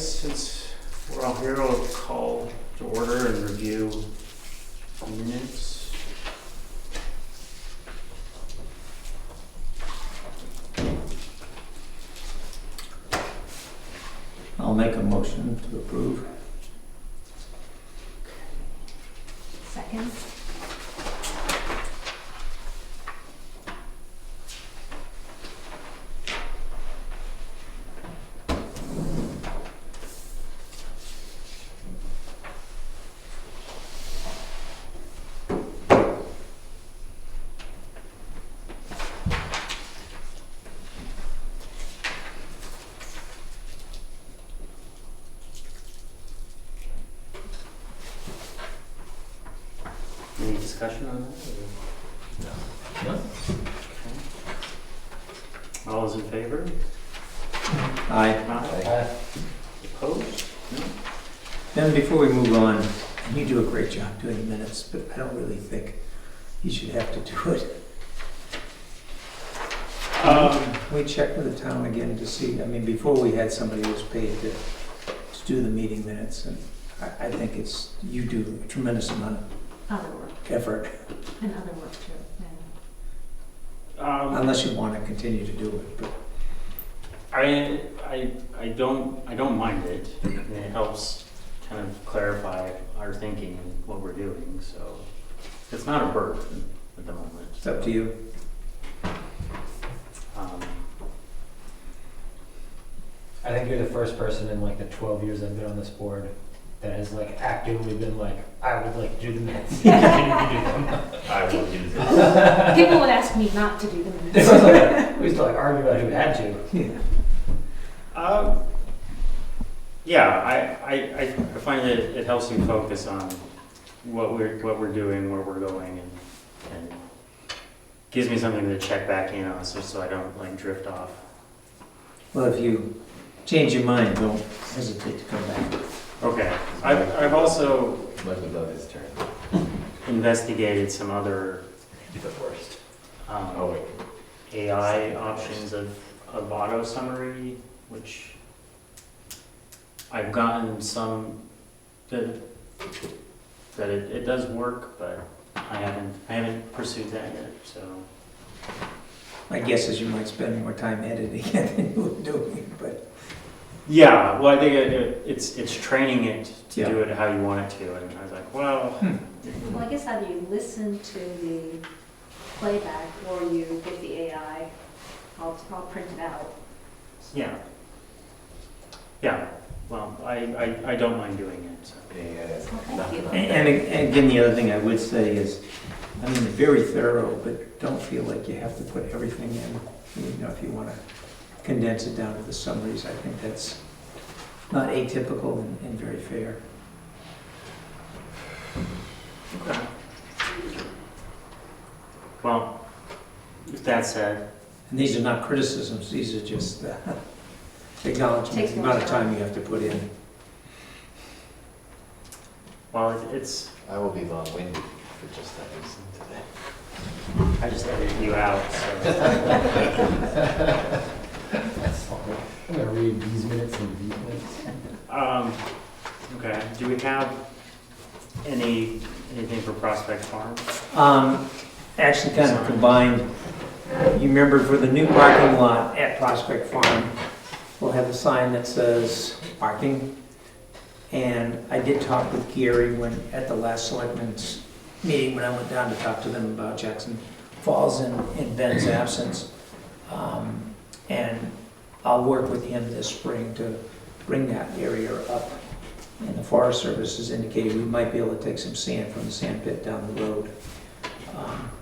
guess since we're all here, I'll call to order and review minutes. I'll make a motion to approve. Second. Any discussion on that? No. All those in favor? Aye. Aye. Opposed? No? Then before we move on, and you do a great job doing the minutes, but I don't really think you should have to do it. Can we check with the town again to see, I mean, before we had somebody who was paid to do the meeting minutes, and I think it's, you do a tremendous amount of Other work. effort, And other work too. unless you want to continue to do it, but I don't mind it, and it helps kind of clarify our thinking and what we're doing, so it's not a burden at the moment. it's up to you. I think you're the first person in like the 12 years I've been on this board that has like actively been like, I would like to do the minutes. Can you do them? I will do this. People would ask me not to do the minutes. We used to like argue about who had to. Yeah. Yeah, I find that it helps me focus on what we're doing, where we're going, and gives me something to check back in on, so I don't like drift off. Well, if you change your mind, don't hesitate to come back. Okay, I've also Let him know his turn. investigated some other Be the first. um, Oh, wait. AI options of auto summary, which I've gotten some that it does work, but I haven't pursued that yet. So My guess is you might spend more time editing it than you were doing, but yeah, well, I think it's training it to Yeah. do it how you want it to, and I was like, well, Well, I guess either you listen to the playback or you get the AI. I'll print it out. yeah. Well, I don't mind doing it. So. Yeah. Thank you. And again, the other thing I would say is, I mean, very thorough, but don't feel like you have to put everything in. You know, if you want to condense it down to the summaries, I think that's not atypical and very fair. Okay. Well, with that said, And these are not criticisms, these are just acknowledgement, Takes the more amount of time. time you have to put in. well, it's I will be long-winded for just that reason today. I just edited you out. So. I'm gonna read these minutes and these minutes. Okay. Do we have anything for Prospect Farm? Actually kind of combined, you remember for the new parking lot at Prospect Farm, we'll have a sign that says parking. And I did talk with Gary at the last selectmen's meeting, when I went down to talk to them about Jackson Falls in Ben's absence. And I'll work with him this spring to bring that area up. And the Forest Service has indicated we might be able to take some sand from the sand pit down the road.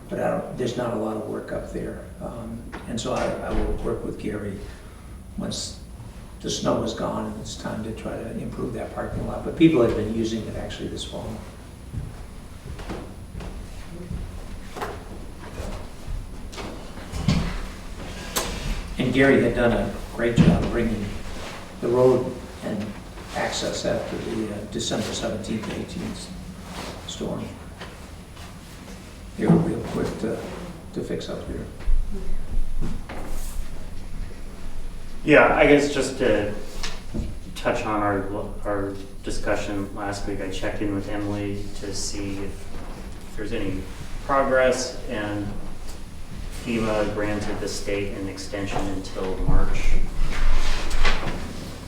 But there's not a lot of work up there. And so I will work with Gary once the snow is gone and it's time to try to improve that parking lot. But people have been using it actually this fall. And Gary had done a great job bringing the road and access after the December 17th, 18th storm. They were real quick to fix up here. Yeah, I guess just to touch on our discussion last week. I checked in with Emily to see if there's any progress, and FEMA granted the state an extension until March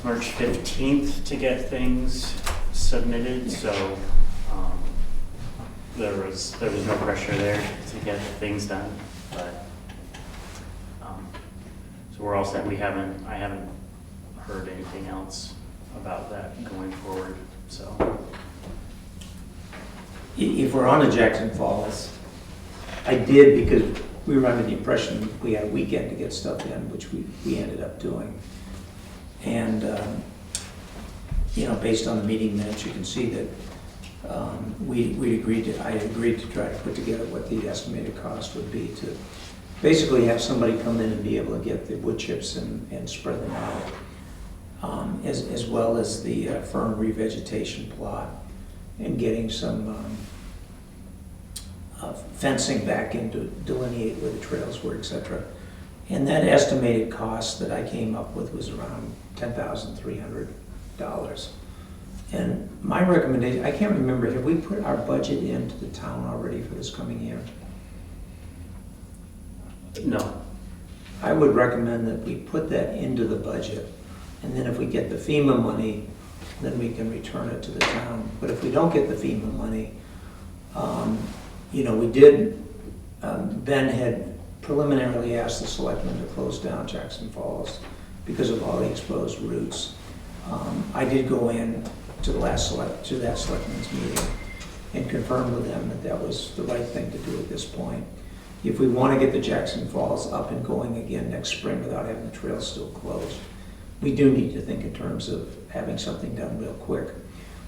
15th to get things submitted, so there was no pressure there to get things done, but so we're all set. I haven't heard anything else about that going forward, so. If we're on to Jackson Falls, I did, because we were under the impression we had a weekend to get stuff in, which we ended up doing. And, based on the meeting minutes, you can see that I agreed to try to put together what the estimated cost would be to basically have somebody come in and be able to get the wood chips and spread them out, as well as the fern revegetation plot, and getting some fencing back in to delineate where the trails were, etc. And that estimated cost that I came up with was around $10,300. And my recommendation, I can't remember, have we put our budget into the town already for this coming year? No. I would recommend that we put that into the budget, and then if we get the FEMA money, then we can return it to the town. But if we don't get the FEMA money, we did, Ben had preliminarily asked the selectmen to close down Jackson Falls because of all the exposed routes. I did go in to that selectmen's meeting and confirm with them that that was the right thing to do at this point. If we want to get the Jackson Falls up and going again next spring without having the trail still closed, we do need to think in terms of having something done real quick.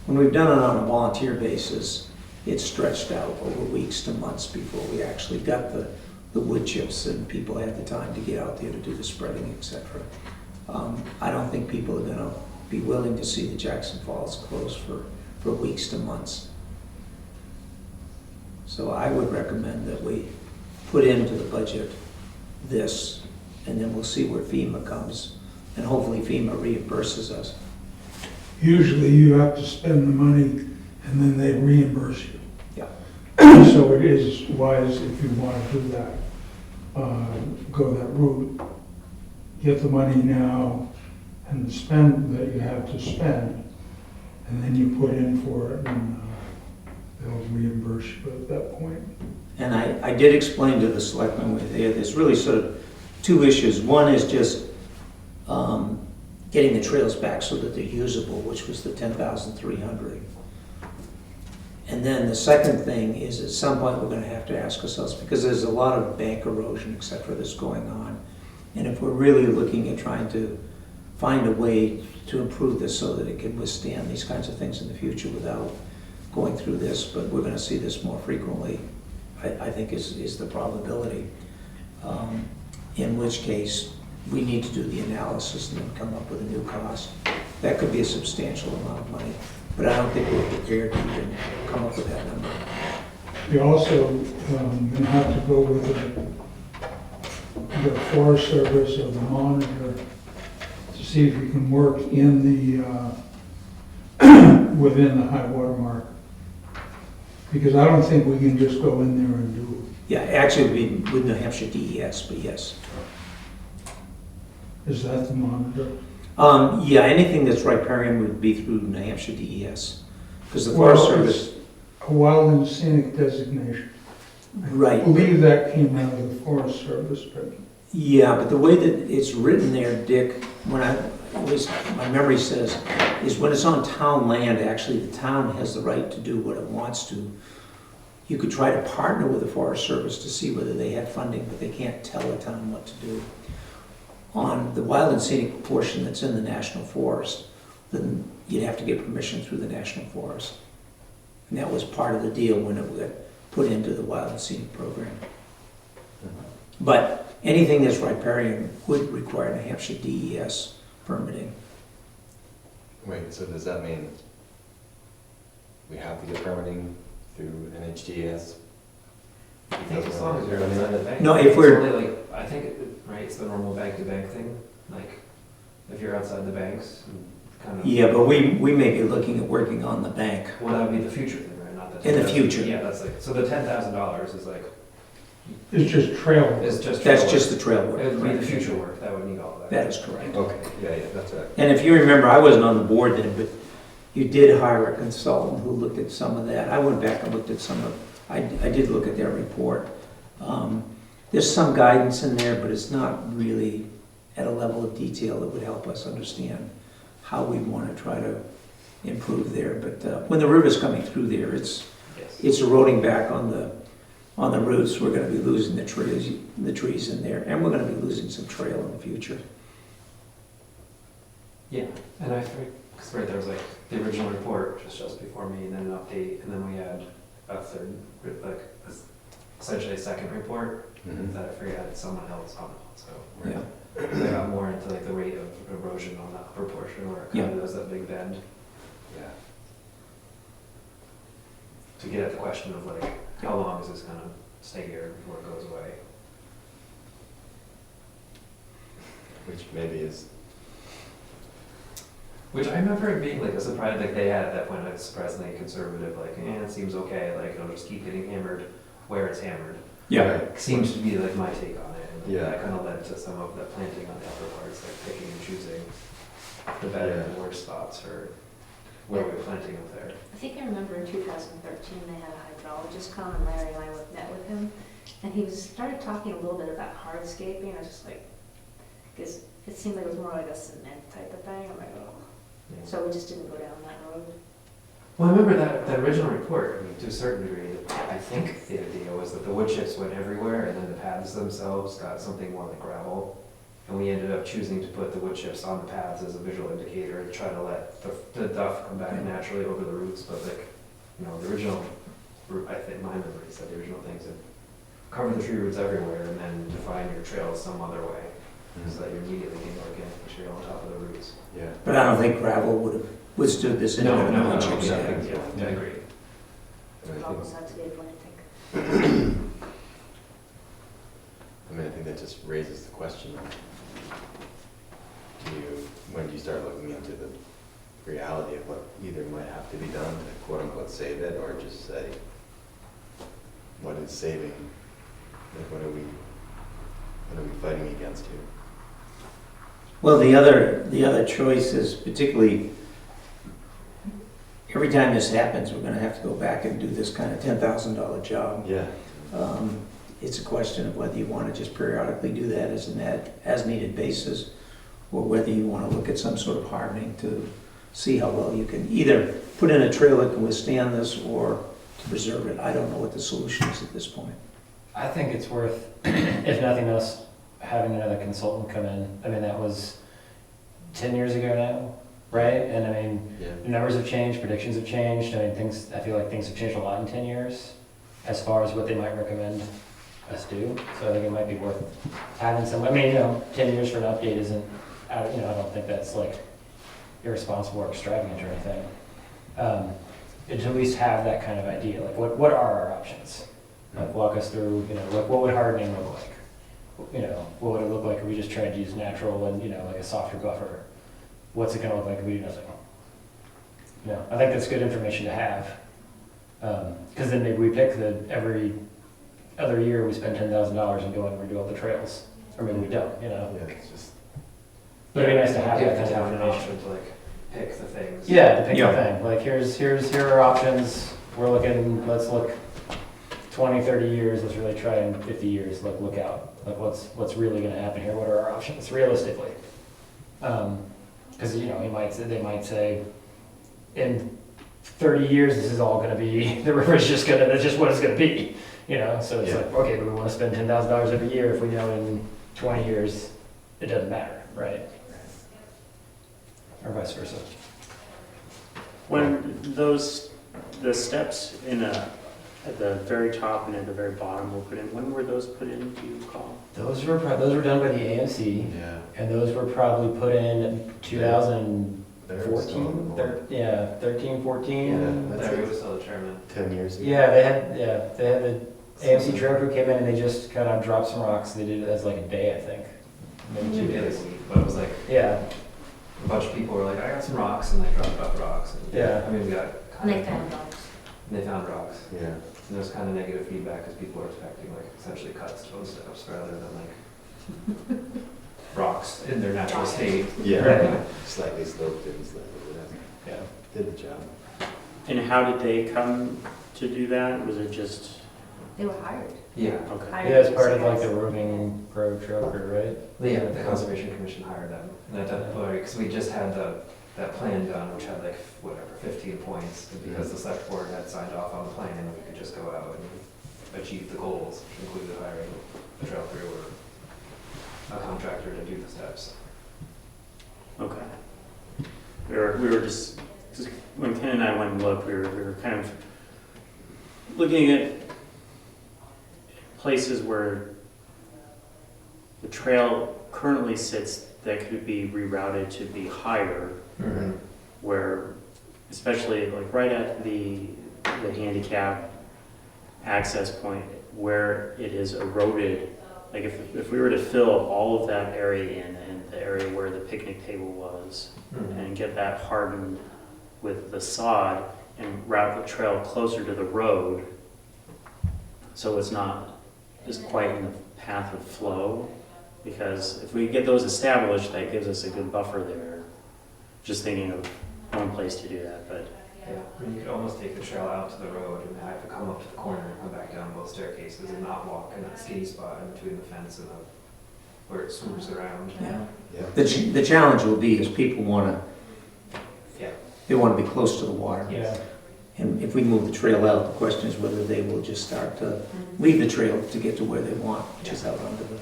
When we've done it on a volunteer basis, it's stretched out over weeks to months before we actually got the wood chips and people had the time to get out there to do the spreading, etc. I don't think people are going to be willing to see the Jackson Falls closed for weeks to months. So I would recommend that we put into the budget this, and then we'll see where FEMA comes, and hopefully FEMA reimburses us. Usually you have to spend the money and then they reimburse you. Yeah. So it is wise, if you want to do that, go that route, get the money now and the spend that you have to spend, and then you put in for it and they'll reimburse you at that point. And I did explain to the selectmen with there's really sort of two issues. One is just getting the trails back so that they're usable, which was the 10,300. And then the second thing is at some point we're going to have to ask ourselves, because there's a lot of bank erosion, et cetera, that's going on. And if we're really looking at trying to find a way to improve this so that it can withstand these kinds of things in the future without going through this, but we're going to see this more frequently, I think is the probability. In which case, we need to do the analysis and then come up with a new cost. That could be a substantial amount of money, but I don't think we're prepared to even come up with that number. You also going to have to go with the Forest Service or the monitor to see if you can work in the within the high water mark. Because I don't think we can just go in there and do it. Yeah, actually it would be with New Hampshire DES, but yes. Is that the monitor? Yeah, anything that's riparian would be through New Hampshire DES. Because the Forest Service... It's a wild and scenic designation. I Right. believe that came out of the Forest Service, but... Yeah, but the way that it's written there, Dick, my memory says, is when it's on town land, actually the town has the right to do what it wants to. You could try to partner with the Forest Service to see whether they have funding, but they can't tell a town what to do. On the wild and scenic portion that's in the National Forest, then you'd have to get permission through the National Forest. And that was part of the deal when it got put into the wild and scenic program. But anything that's riparian would require New Hampshire DES permitting. Wait, so does that mean we have to get permitting through NHDS? I think as long as you're outside the bank. No, if it's we're- only like, I think, right, it's the normal bank-to-bank thing, like, if you're outside the banks, kind of. Yeah, but we may be looking at working on the bank. Well, that would be the future thing, right? Not the In the 10,000. future. Yeah, that's like, so the $10,000 is like, It's just trail. is just. That's trail just work. the trail It would be work. the future work, that would need all of that. That is correct. Okay, yeah, that's right. And if you remember, I wasn't on the board then, but you did hire a consultant who looked at some of that. I went back and looked at some of, I did look at their report. There's some guidance in there, but it's not really at a level of detail that would help us understand how we want to try to improve there. But when the root is coming through there, Yes. it's eroding back on the roots. We're going to be losing the trees in there, and we're going to be losing some trail in the future. Yeah, and I think, because right, there was like the original report just before me, and then an update, and then we had a third, like, essentially a second report Mhm. that I figured had someone else on it, so. Yeah. I got more into like the rate of erosion on the upper portion where it kind of does that big bend, Yeah. to get at the question of like, how long is this gonna stay here before it goes away? Which maybe is, Which I remember it being like a surprise, like they had at that point, like surprisingly conservative, like, it seems okay, like it'll just keep getting hammered where it's hammered. Right. Seems to be like my take on it, and Yeah. that kind of led to some of the planting on the upper parts, like picking and choosing the better and worse spots for where we're planting up there. I think I remember in 2013, they had a hydrologist come, and Larry and I met with him, and he started talking a little bit about hardscaping. I was just like, because it seemed like it was more like a cement type of thing. I'm like, oh. So we just didn't go down that road. Well, I remember that original report, I mean, to a certain degree, I think the idea was that the wood chips went everywhere, and then the paths themselves got something more like gravel. And we ended up choosing to put the wood chips on the paths as a visual indicator and try to let the duff come back naturally over the roots, but like, you know, the original, I think my memory said the original things that cover the tree roots everywhere and then define your trails some other way, so that you're immediately getting organic material on top of the roots. Yeah. But I don't think gravel would have withstood this. No, independent yeah, chips. I agree. And It I almost think, had to be Atlantic. I mean, I think that just raises the question, when do you start looking into the reality of what either might have to be done to quote unquote save it, or just say, what is saving? Like, what are we fighting against here? Well, the other choice is particularly, every time this happens, we're gonna have to go back and do this kind of $10,000 job. Yeah. It's a question of whether you want to just periodically do that as an as-needed basis, or whether you want to look at some sort of hardening to see how well you can either put in a trail that can withstand this or to preserve it. I don't know what the solution is at this point. I think it's worth, if nothing else, having another consultant come in. I mean, that was 10 years ago now, right? And I mean, Yeah. the numbers have changed, predictions have changed. I mean, I feel like things have changed a lot in 10 years as far as what they might recommend us do. So I think it might be worth having some, 10 years for an update isn't, I don't think that's like irresponsible or extravagant or anything. And to at least have that kind of idea, like what are our options? Like walk us through, like what would hardening look like? What would it look like if we just tried to use natural and, like a softer buffer? What's it gonna look like if we do nothing? I think that's good information to have. Because then maybe we pick every other year we spend $10,000 and go and redo all the trails. Or maybe we don't, Yeah, it's just, But it'd be nice to have Give that the kind of town an information. option to like pick the things. Yeah, to pick Yeah. the thing. Like here are our options. Let's look 20, 30 years, let's really try in 50 years, look out. Like what's really gonna happen here? What are our options realistically? Because they might say in 30 years this is all gonna be the river's that's just what it's gonna be. So it's Yeah. like, okay, but we wanna spend $10,000 every year if we know in 20 years it doesn't matter, right? Or vice versa. When the steps at the very top and at the very bottom were put in, when were those put in, do you recall? Those were done by the AMC, yeah. and those were probably put in 2014, They're still on the board. 13, 14. Yeah, that's Larry it. was still the chairman. 10 years ago. Yeah, they had the AMC trail crew came in and they just kind of dropped some rocks. They did it as like a day, I think, maybe 2 Maybe like days. a week, but it was like, Yeah, a bunch of people were like, I got some rocks, and they dropped off rocks. And, Yeah. I mean, we got And kind they of, found dogs. and they found rocks. Yeah. And there's kind of negative feedback because people are expecting like essentially cut stone steps rather than like rocks in their natural state. Yeah, Right. slightly sloped and slightly whatever. Yeah. Did the job. And how did they come to do that? Was it just, They were hired. Yeah. okay, Hired Yeah, it's part of these like guys. the roving road trail crew, right? Yeah, the Conservation Commission hired them. And at that point, because we just had that plan done, which had like, whatever, 15 points. And because the select board had signed off on the plan, we could just go out and achieve the goals, which included hiring a trail crew or a contractor to do the steps. okay. We were just, when Ken and I went and looked, we were kind of looking at places where the trail currently sits that could be rerouted to be higher, where, especially like right at the handicap access point, where it is eroded. Like if we were to fill all of that area in, and the area where the picnic table was, and get that hardened with the sod and route the trail closer to the road, so it's not just quite in the path of flow. Because if we get those established, that gives us a good buffer there. Just thinking of one place to do that, but Yeah, I mean, you could almost take the trail out to the road and have to come up to the corner and come back down both staircases and not walk in that skinny spot in between the fence and where it swoops around. Yeah. Yeah. The challenge will be is people want to, Yeah. they want to be close to the water. Yeah. And if we move the trail out, the question is whether they will just start to leave the trail to get to where they want, which is out onto the,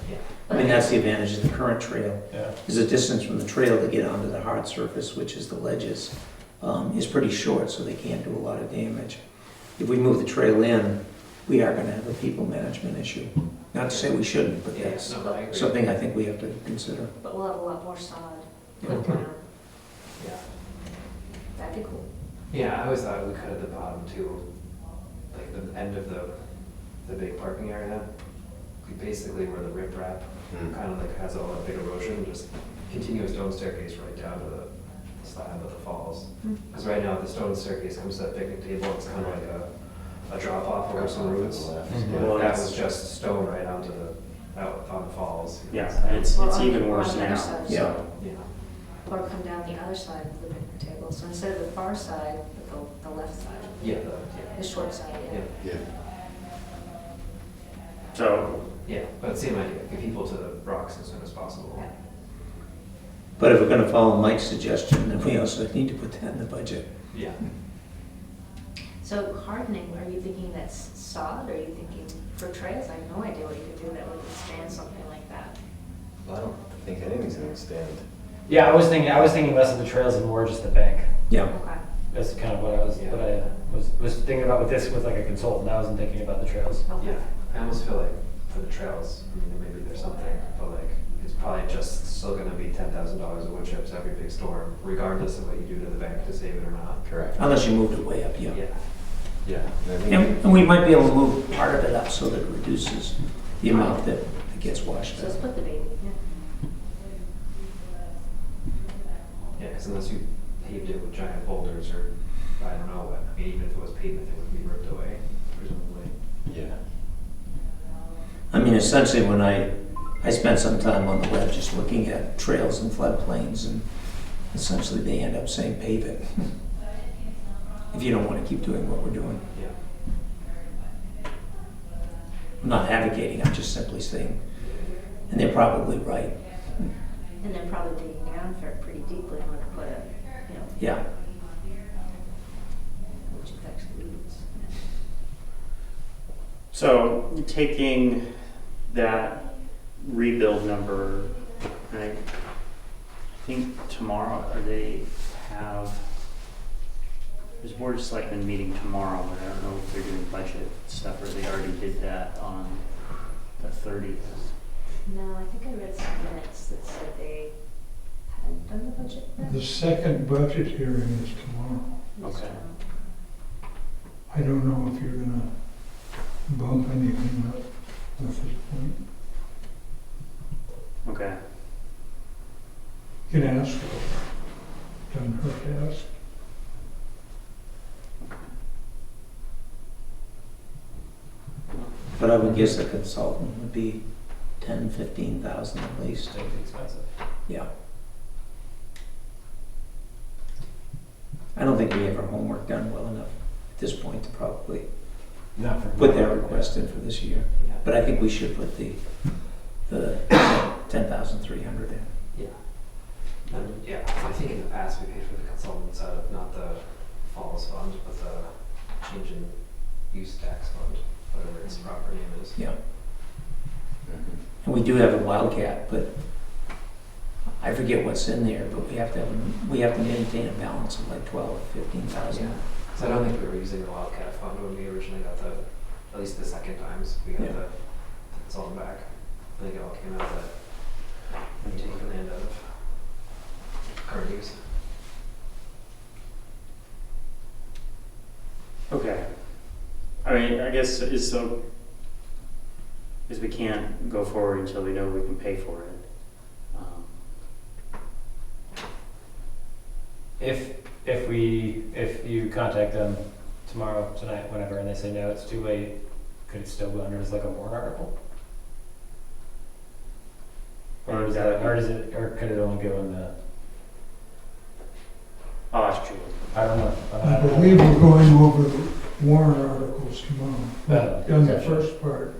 I mean, that's the advantage of the current trail. Yeah. Is the distance from the trail to get onto the hard surface, which is the ledges, is pretty short, so they can't do a lot of damage. If we move the trail in, we are gonna have a people management issue. Not to say we shouldn't, but Yeah, that's no, I agree. something I think we have to consider. But we'll have a lot more sod Yeah. put down. Yeah. That'd be cool. Yeah, I always thought we could at the bottom too, like the end of the big parking area. We basically where the riprap kind of like has all that big erosion, just continue a stone staircase right down to the slab of the falls. Because right now the stone staircase comes to that picnic table, it's kind of like a drop off over some roots. Mhm. Well, That it's- was just stone right onto out on the falls. yeah, and it's Well, on- even on worse the other now. side. Yeah. So, Yeah. Or come down the other side of the picnic table. So instead of the far side, the left side, Yeah, the short side, yeah, yeah. Yeah. so yeah, but same idea, get people to the rocks as soon as possible. Yeah. But if we're gonna follow Mike's suggestion, then we also need to put that in the budget. Yeah. So hardening, are you thinking that's sod, or are you thinking for trails? I have no idea what you could do that would withstand something like that. Well, I don't think anything's gonna stand. Yeah, I was thinking less of the trails and more just the bank. Yeah. Okay. That's kind of what I was thinking about with this, with like a consultant. I wasn't thinking about the trails. Okay. Yeah, I almost feel like for the trails, I mean, maybe there's something, but like, it's probably just still gonna be $10,000 of wood chips every big storm, regardless of what you do to the bank to save it or not. Correct. Unless you moved it way up, yeah. Yeah. Yeah. And I think- And we might be able to move part of it up so that it reduces the amount that gets washed So out. split the baby, yeah. Yeah, because unless you paved it with giant boulders or, I don't know what, I mean, even if it was pavement, it would be ripped away, presumably. Yeah. I mean, essentially, when I spent some time on the web just looking at trails and floodplains, and essentially they end up saying pave it. If you don't want to keep doing what we're doing. Yeah. I'm not advocating, I'm just simply saying, and they're probably right. And then probably digging down for it pretty deeply in order to put a, Yeah. which affects the weeds. So taking that rebuild number, I think tomorrow, or they have, there's board of selectmen meeting tomorrow, but I don't know if they're doing budget stuff or they already did that on the 30th. No, I think I read some minutes that said they hadn't done the budget yet. The second budget hearing is tomorrow. Okay. So, I don't know if you're gonna bump anything up at this point. Okay. You can ask. doesn't hurt to ask. But I would guess a consultant would be 10, 15,000 at least. It's gonna be expensive. Yeah. I don't think we have our homework done well enough at this point to probably Not for. put that request in for this year. Yeah. But I think we should put the 10,300 in. Yeah. Yeah, I think in the past we paid for the consultants out of not the falls fund, but the change in use tax fund, whatever its proper name is. Yeah. And we do have a Wildcat, but I forget what's in there, but we have to maintain a balance of like 12, 15,000. Yeah. So I don't think we were using the Wildcat fund when we originally got at least the second times we got Yeah. the consultant back. I think it all came out of that, and taken land out of current use. Okay. I mean, I guess is we can't go forward until we know we can pay for it. If you contact them tomorrow, tonight, whenever, and they say no, it's too late, could it still go under as like a warrant article? Or is that, or could it only go in the, I'll ask Julie. I don't know. I believe we're going over warrant articles tomorrow. Oh, On the gotcha. first part,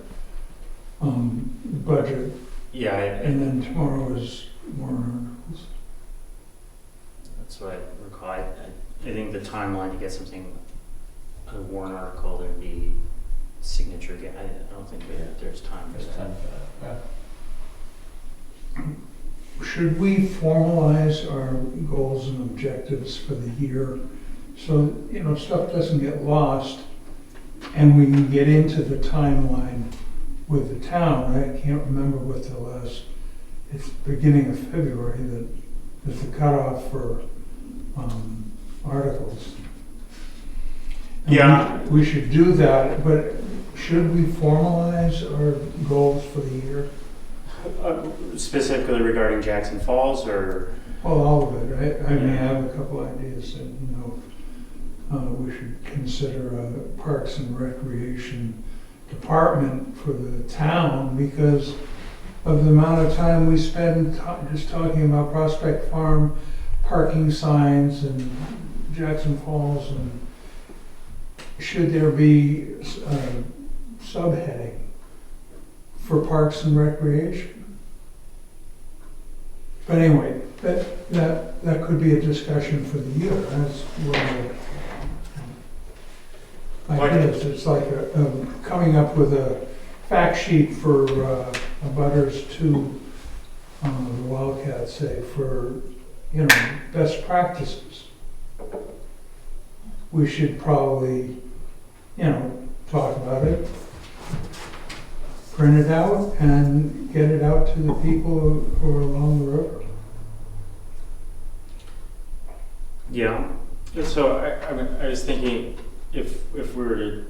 budget, Yeah, and then tomorrow is warrant articles. that's what I recall. I think the timeline to get something, a warrant article, there'd be signature. I don't think there's time for There's that. time for that. Should we formalize our goals and objectives for the year so, stuff doesn't get lost and we can get into the timeline with the town? I can't remember what it's beginning of February that is the cutoff for articles. And Yeah. we should do that, but should we formalize our goals for the year? Specifically regarding Jackson Falls, or Well, all of it, right? I mean, I have a couple ideas that, we should consider a Parks and Recreation Department for the town because of the amount of time we spend just talking about Prospect Farm, parking signs and Jackson Falls, and should there be a subheading for Parks and Recreation? But anyway, that could be a discussion for the year. That's what ideas. It's like coming up with a fact sheet for abutters to the Wildcat, say, for best practices. We should probably talk about it, print it out, and get it out to the people who are along the river. yeah. So I was thinking if we were to,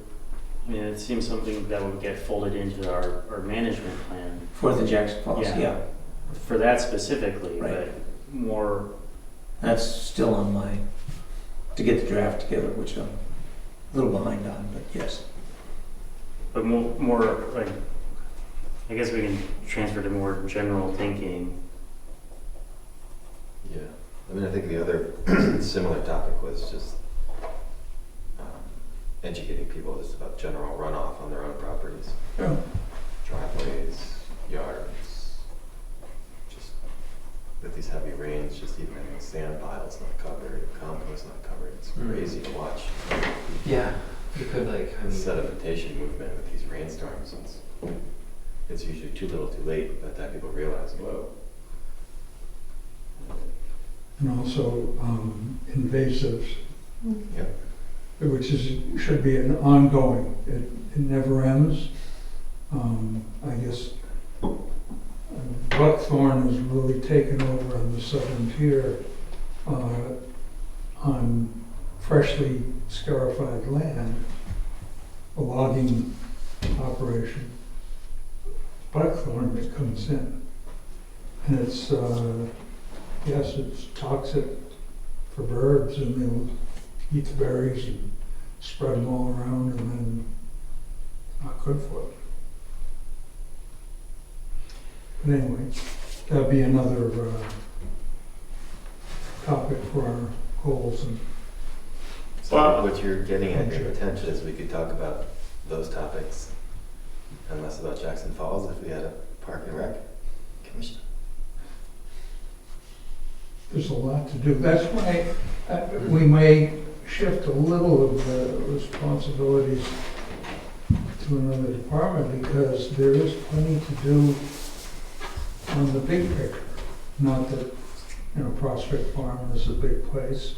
it seems something that would get folded into our management plan For the Jackson Falls, Yeah. yeah. for that specifically, Right. but more. That's still on my, to get the draft together, which I'm a little behind on, but yes. But more like, I guess we can transfer to more general thinking. Yeah, I mean, I think the other similar topic was just educating people just about general runoff on their own properties. Yeah. Driveways, yards, just with these heavy rains, just even having sand piles not covered, compost not covered, it's crazy to watch. Yeah, you could The the sedimentation movement with these rainstorms, it's usually too little too late by the time people realize, whoa. And also invasives, Yep. which should be an ongoing. It never ends. I guess buckthorn has really taken over on the southern tier on freshly scarified land, a logging operation. Buckthorn that comes in, and it's yes, it's toxic for birds, and they'll eat the berries and spread them all around, and then not good for it. But anyway, that'd be another topic for our goals. And So Well- what you're getting at, your potential is we could talk about those topics and less about Jackson Falls if we had a park and rec commission. there's a lot to do. That's why we may shift a little of the responsibilities to another department, because there is plenty to do on the big picture. Not that, Prospect Farm is a big place.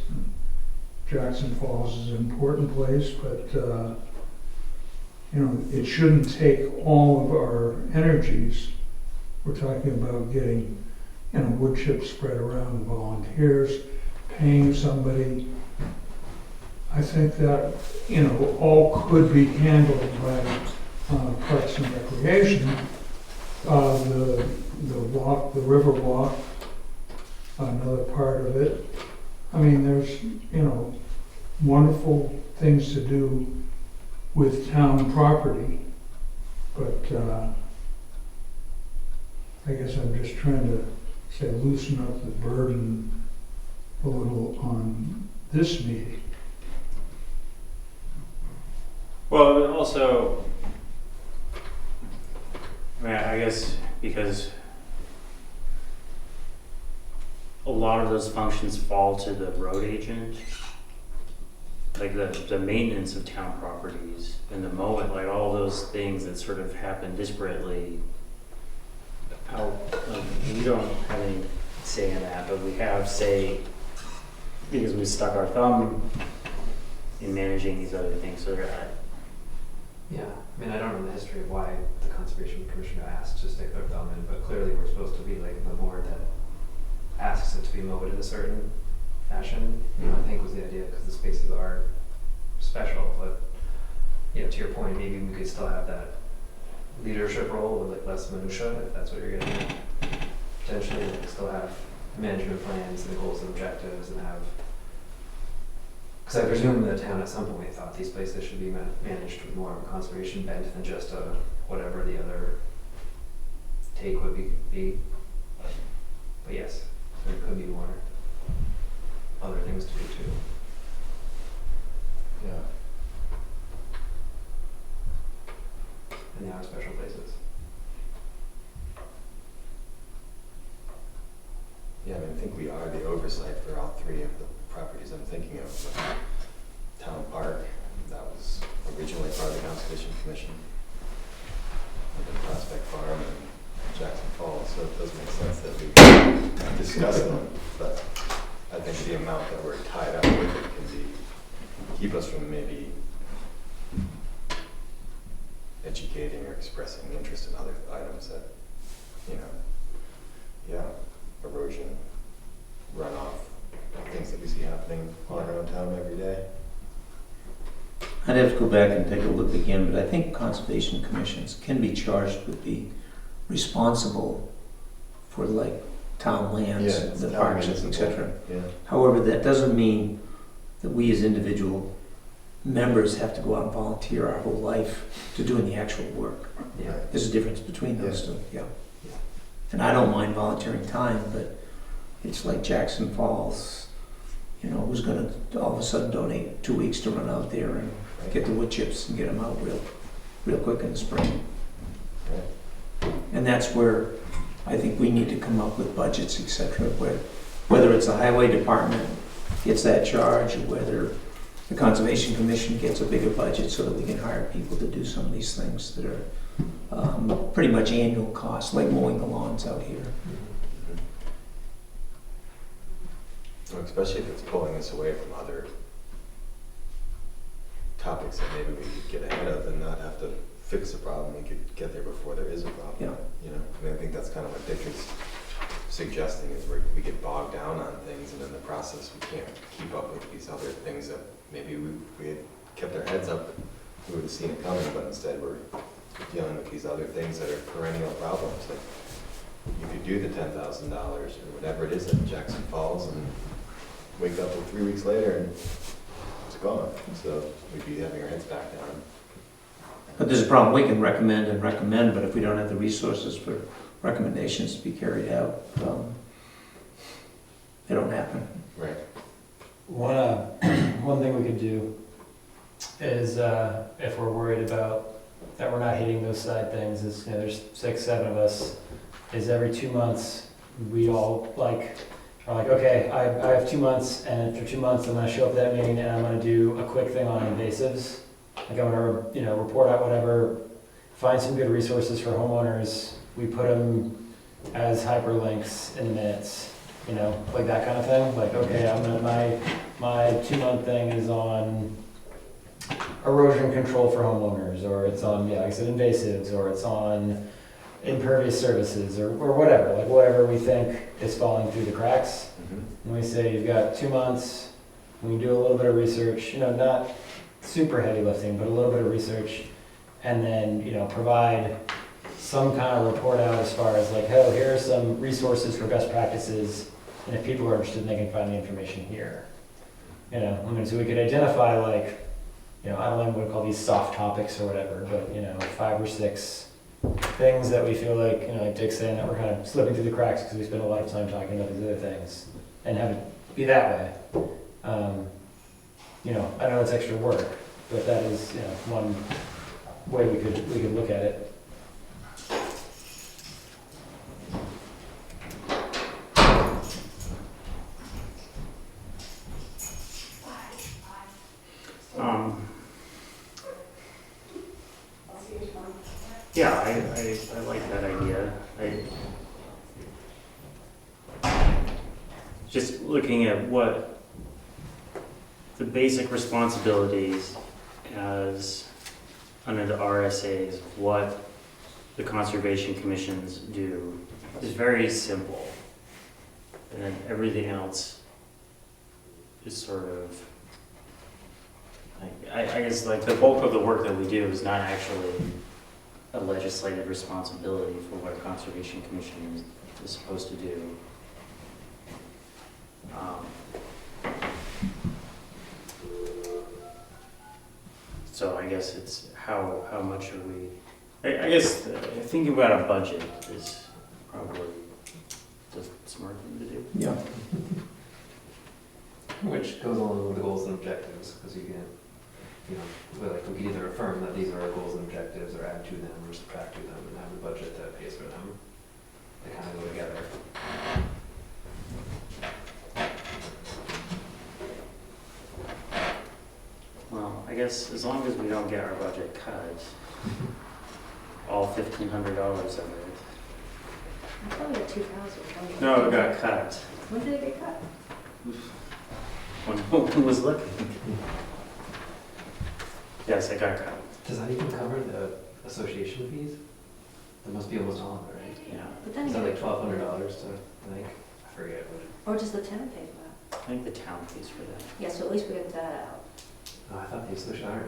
Jackson Falls is an important place, but, it shouldn't take all of our energies. We're talking about getting, wood chips spread around, volunteers, paying somebody. I think that, all could be handled by Parks and Recreation. The walk, the river walk, another part of it. I mean, there's, wonderful things to do with town property, but I guess I'm just trying to say loosen up the burden a little on this meeting. Well, and also, I guess because a lot of those functions fall to the road agent, like the maintenance of town properties and the mowing, like all those things that sort of happen disparately. We don't have any say in that, but we have say, because we stuck our thumb in managing these other things, so Yeah, I mean, I don't know the history of why the Conservation Commission got asked to stick their thumb in, but clearly we're supposed to be like the board that asks it to be mowed in a certain fashion, I think was the idea, because the spaces are special, but, to your point, maybe we could still have that leadership role with like less minutia, if that's what you're getting at. Potentially, like, still have management plans and goals and objectives and have, because I presume the town at some point thought these places should be managed with more of a conservation bent than just a whatever the other take would be. But yes, there could be more other things to do too. Yeah. And they are special places. Yeah, I think we are the oversight for all three of the properties I'm thinking of. Town Park, that was originally part of the Conservation Commission. And then Prospect Farm and Jackson Falls, so it does make sense that we discuss them. But I think the amount that we're tied up with it can keep us from maybe educating or expressing interest in other items that, erosion, runoff, things that we see happening all around town every day. I'd have to go back and take a look again, but I think conservation commissions can be charged with being responsible for like town lands, it's the town parks, municipal. etc. Yeah. However, that doesn't mean that we as individual members have to go out and volunteer our whole life to doing the actual work. Yeah. There's a difference between those Yeah. two, yeah. And I don't mind volunteering time, but it's like Jackson Falls, who's gonna all of a sudden donate 2 weeks to run out there and get the wood chips and get them out real quick in the spring. Right. And that's where I think we need to come up with budgets, et cetera, whether it's the highway department gets that charge, or whether the Conservation Commission gets a bigger budget so that we can hire people to do some of these things that are pretty much annual costs, like mowing the lawns out here. Well, especially if it's pulling us away from other topics that maybe we could get ahead of and not have to fix the problem. We could get there before there is a problem. Yeah. I think that's kind of what Dick is suggesting, is we get bogged down on things, and in the process we can't keep up with these other things that maybe we had kept our heads up, we would have seen it coming, but instead we're dealing with these other things that are perennial problems. Like, you could do the $10,000 or whatever it is at Jackson Falls, and wake up 3 weeks later and it's gone. So we'd be having our heads back down. But there's a problem, we can recommend and recommend, but if we don't have the resources for recommendations to be carried out, they don't happen. Right. One thing we could do is, if we're worried about that we're not hitting those side things, is, there's 6, 7 of us, is every 2 months, we all are like, okay, I have 2 months, and after 2 months, I'm gonna show up at that meeting, and I'm gonna do a quick thing on invasives. Like, I'm gonna, report out whatever, find some good resources for homeowners, we put them as hyperlinks in the minutes, like that kind of thing. Like, okay, my 2-month thing is on erosion control for homeowners, or it's on, like I said, invasives, or it's on impervious services, or whatever, like whatever we think is falling through the cracks. And we say, you've got 2 months, we do a little bit of research, not super heavy lifting, but a little bit of research, and then, provide some kind of report out as far as like, oh, here are some resources for best practices, and if people are interested, they can find the information here. So we could identify like, I don't know what to call these soft topics or whatever, but 5 or 6 things that we feel like, like Dick's saying, that we're kind of slipping through the cracks because we spend a lot of time talking about these other things, and have it be that way. I know it's extra work, but that is, one way we could look at it. Yeah, I like that idea. Just looking at what the basic responsibilities as under the RSAs, what the conservation commissions do is very simple. And then everything else is sort of, I guess like the bulk of the work that we do is not actually a legislative responsibility for what a conservation commission is supposed to do. So I guess it's how much are we, I guess thinking about a budget is probably the smart thing to do. Yeah. Which goes along with the goals and objectives, because you can, we can either affirm that these are our goals and objectives, or add to them, or subtract to them, and have a budget that pays for them. They kind of go together. Well, I guess as long as we don't get our budget cut, all $1,500 of it. I thought we had 2,000. No, it got cut. When did it get cut? When no one was looking. Yes, it got cut. Does that even cover the association fees? That must be almost all of it, right? Yeah. But then Is that again, like $1,200 to, I forget what or does the tenant pay for that? I think the town pays for that. Yeah, so at least we get that out. Oh, I thought the association, all right,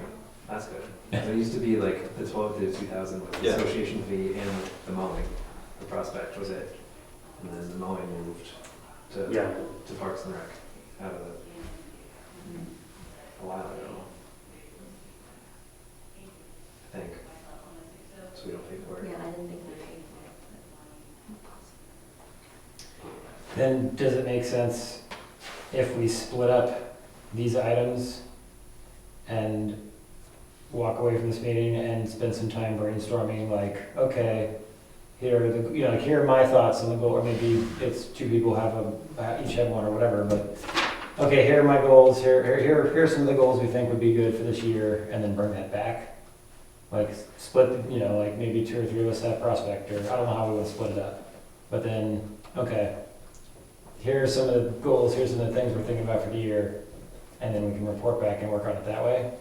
that's good. There used to be like the 12 to 2,000 was the Yeah. association fee and the mowing. The prospect was it. And then the mowing moved to, Yeah. to Parks and Rec out of the, a while ago. I think. So we don't pay for it. Yeah, I didn't think we paid for it. Then does it make sense if we split up these items and walk away from this meeting and spend some time brainstorming, like, okay, here are the, here are my thoughts on the goal, or maybe it's 2 people each have one or whatever, but, okay, here are my goals, here are some of the goals we think would be good for this year, and then bring that back. Like, split, like maybe 2 or 3 of us have prospect, or I don't know how we would split it up. But then, okay, here are some of the goals, here's some of the things we're thinking about for the year, and then we can report back and work on it that way.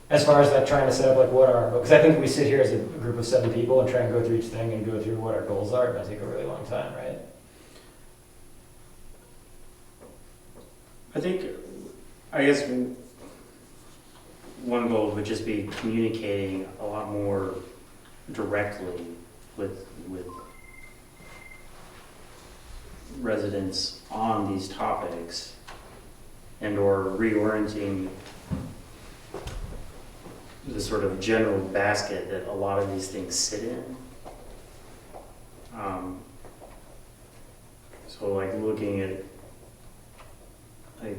As far as like trying to set up like what our, because I think we sit here as a group of 7 people and try and go through each thing and go through what our goals are, it might take a really long time, right? I guess one goal would just be communicating a lot more directly with residents on these topics and or reorienting the sort of general basket that a lot of these things sit in. So like looking at like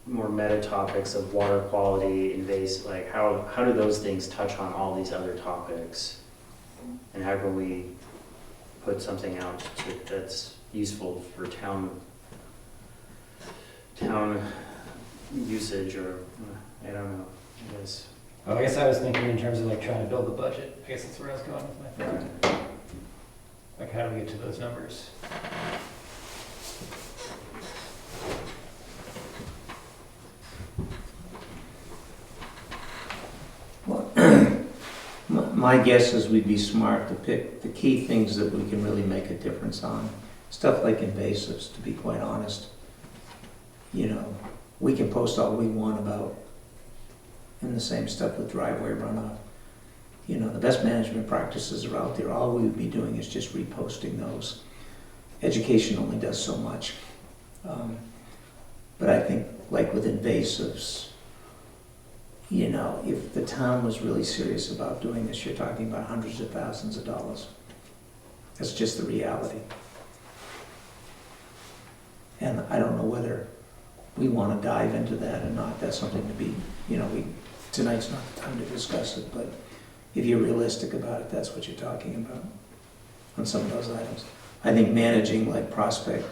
more meta topics of water quality, invasive, like how do those things touch on all these other topics? And how can we put something out that's useful for town usage, or I don't know, I guess. Oh, I guess I was thinking in terms of like trying to build the budget. I guess that's where I was going with my thought. Like, how do we get to those numbers? My guess is we'd be smart to pick the key things that we can really make a difference on. Stuff like invasives, to be quite honest. You know, we can post all we want about, and the same stuff with driveway runoff. You know, the best management practices are out there. All we would be doing is just reposting those. Education only does so much. But I think, like with invasives, you know, if the town was really serious about doing this, you're talking about hundreds of thousands of dollars. That's just the reality. And I don't know whether we want to dive into that or not. That's something to be, you know, tonight's not the time to discuss it, but if you're realistic about it, that's what you're talking about on some of those items. I think managing like Prospect,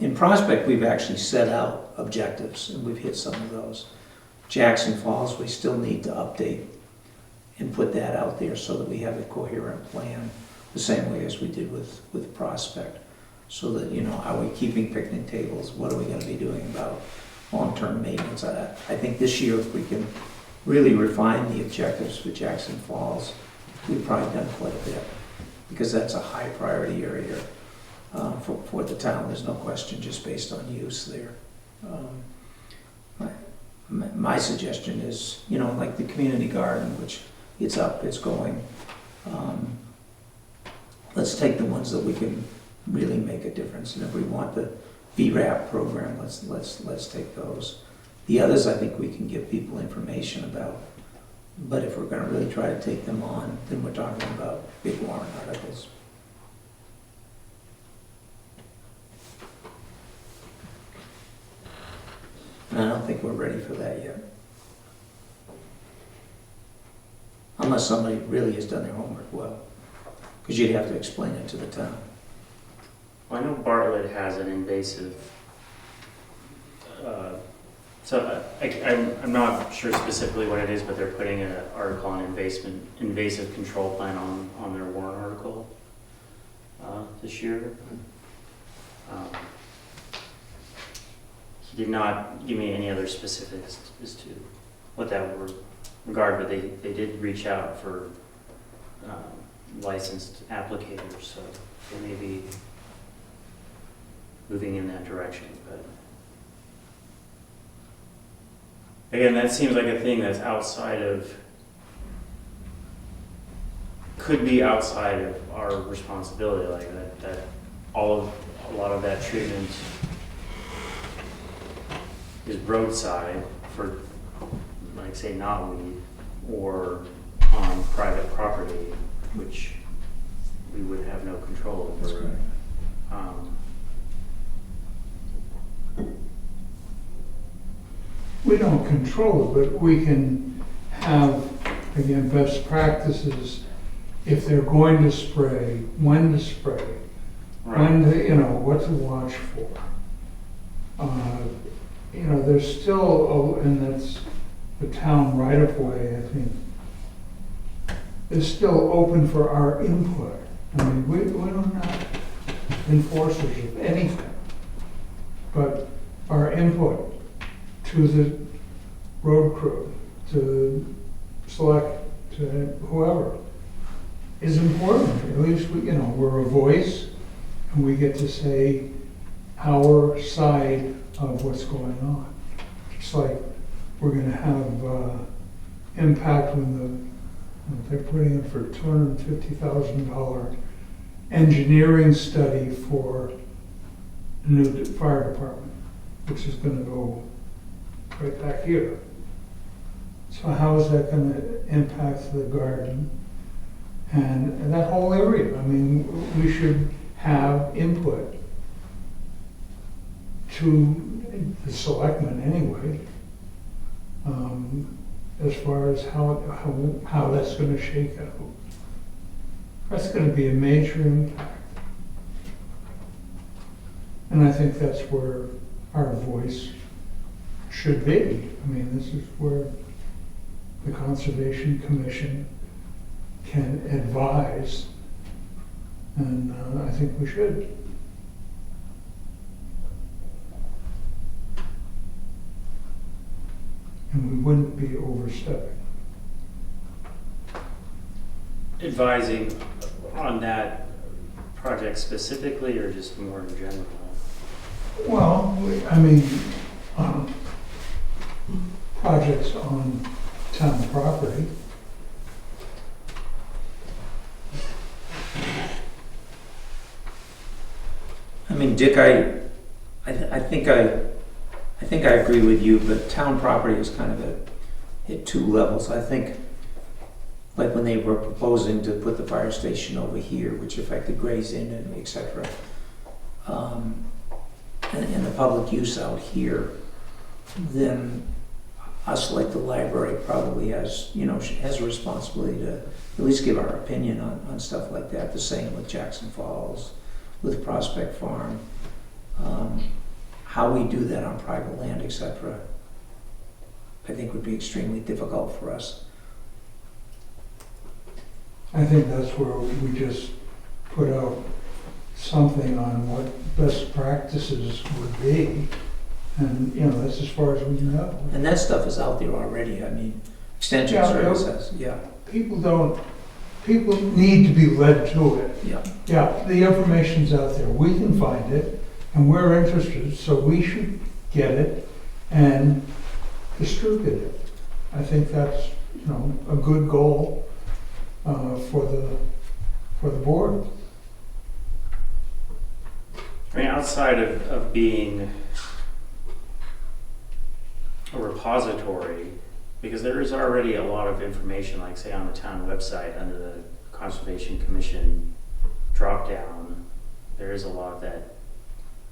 in Prospect we've actually set out objectives and we've hit some of those. Jackson Falls, we still need to update and put that out there so that we have a coherent plan, the same way as we did with Prospect. So that, you know, are we keeping picnic tables? What are we going to be doing about long-term maintenance? I think this year, if we can really refine the objectives for Jackson Falls, we've probably done quite a bit, because that's a high priority area for the town. There's no question, just based on use there. My suggestion is, you know, like the community garden, which it's up, it's going. Let's take the ones that we can really make a difference. And if we want the VRAP program, let's take those. The others, I think we can give people information about. But if we're going to really try to take them on, then we're talking about big warrant articles. And I don't think we're ready for that yet. Unless somebody really has done their homework well. Because you'd have to explain it to the town. Well, I know Bartlett has an invasive, so I'm not sure specifically what it is, but they're putting an article on invasive control plan on their warrant article this year. He did not give me any other specifics as to what that would regard, but they did reach out for licensed applicators, so they may be moving in that direction. But again, that seems like a thing that's could be outside of our responsibility, like that a lot of that treatment is roadside for, like, say, knotweed, or on private property, which we would have no control That's over. correct. We don't control it, but we can have, again, best practices if they're going to spray, when to spray, when to, you know, what to watch for. You know, there's still, and that's the town right of way, I think, is still open for our input. I mean, we're not enforcers of anything, but our input to the road crew, to select, to whoever, is important. At least we, you know, we're a voice, and we get to say our side of what's going on. It's like we're going to have impact when they're putting in for $250,000 engineering study for a new fire department, which is gonna go right back here. So how is that gonna impact the garden and that whole area? I mean, we should have input to the selectmen anyway, as far as how that's gonna shake out. That's gonna be a major impact. And I think that's where our voice should be. I mean, this is where the Conservation Commission can advise, and I think we should. And we wouldn't be overstepping. Advising on that project specifically, or just more in general? Well, I mean, projects on town property. I mean, Dick, I think I agree with you, but town property is kind of at two levels. I think, like when they were proposing to put the fire station over here, which affected Gray's Inn and et cetera, and the public use out here, then us, like the library, probably has, has a responsibility to at least give our opinion on stuff like that. The same with Jackson Falls, with Prospect Farm. How we do that on private land, et cetera, I think would be extremely difficult for us. I think that's where we just put out something on what best practices would be. And, that's as far as we know. And that stuff is out there already. I mean, Extension Yeah, Services, yeah. People need to be led to it. Yeah. Yeah, the information's out there. We can find it, and we're interested, so we should get it and distribute it. I think that's, a good goal for the board. I mean, outside of being a repository, because there is already a lot of information, like say on the town website under the Conservation Commission drop-down, there is a lot that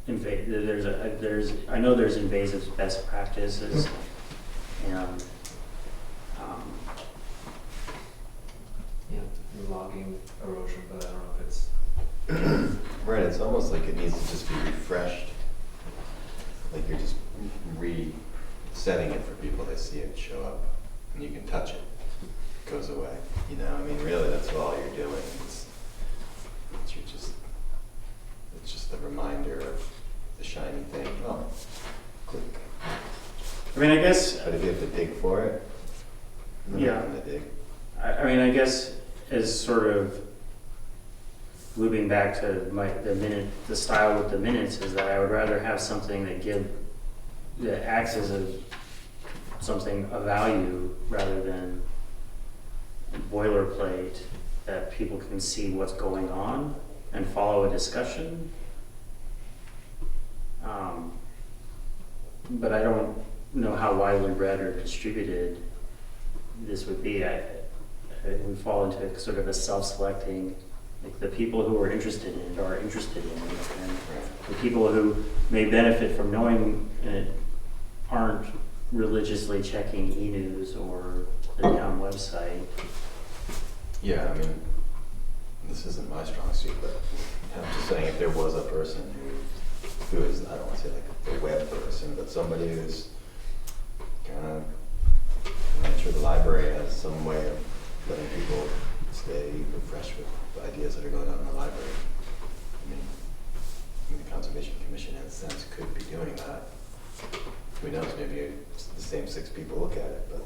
I know there's invasive best practices, and Yeah, logging, erosion, but I don't know if it's. Right, it's almost like it needs to just be refreshed. Like you're just resetting it for people to see it show up, and you can touch it. It goes away. I mean, really, that's all you're doing. It's just a reminder of the shiny thing. Oh, click. I mean, I guess, But if you have to dig for it, I'm Yeah. not gonna dig. I mean, I guess as sort of looping back to the style with the minutes, is that I would rather have something that acts as something of value rather than boilerplate, that people can see what's going on and follow a discussion. But I don't know how widely read or distributed this would be. We fall into sort of a self-selecting, like the people who are interested in it are interested in it, and the people who may benefit from knowing it aren't religiously checking e-news or the town website. Yeah, I mean, this isn't my strong suit, but I'm just saying if there was a person who is, I don't want to say like a web person, but somebody who's kind of, I'm sure the library has some way of letting people stay refreshed with the ideas that are going on in the library. I mean, the Conservation Commission in a sense could be doing that. Who knows, maybe the same 6 people look at it, but